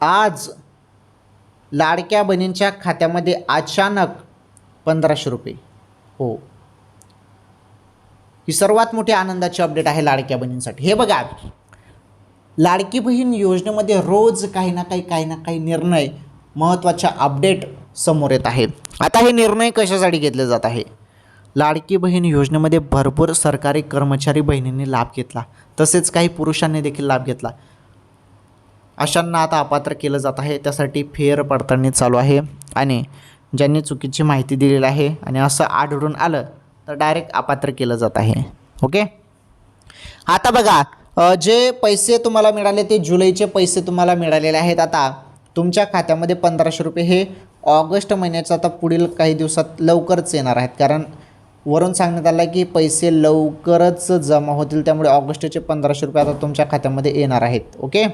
आज लाडक्या बहिणींच्या खात्यामध्ये अचानक 1500 रुपये. हो, ही सर्वात मोठी आनंदाची अपडेट आहे लाडक्या बहिणींसाठी. हे बघा, लाडकी बहीण योजनेमध्ये रोज काही ना काही निर्णय, महत्त्वाच्या अपडेट समोर येत आहे. आता हे निर्णय कशासाठी घेतले जात आहे? लाडकी बहीण योजनेमध्ये भरपूर सरकारी कर्मचारी बहिणींनी लाभ घेतला, तसेच काही पुरुषांनी देखील लाभ घेतला. अशांना आता अपात्र केलं जात आहे. त्यासाठी फेर पडताळणी चालू आहे आणि ज्यांनी चुकीची माहिती दिलेली आहे आणि असं आढळून आलं तर डायरेक्ट अपात्र केलं जात आहे. ओके, आता बघा, जे पैसे तुम्हाला मिळाले ते जुलैचे पैसे तुम्हाला मिळालेले आहेत. आता तुमच्या खात्यामध्ये 1500 रुपये हे ऑगस्ट महिन्याचं आता पुढील काही दिवसात लवकरच येणार आहेत, कारण वरून सांगण्यात आलं की पैसे लवकरच जमा होतील. त्यामुळे ऑगस्टचे 1500 रुपये आता तुमच्या खात्यामध्ये येणार आहेत. ओके.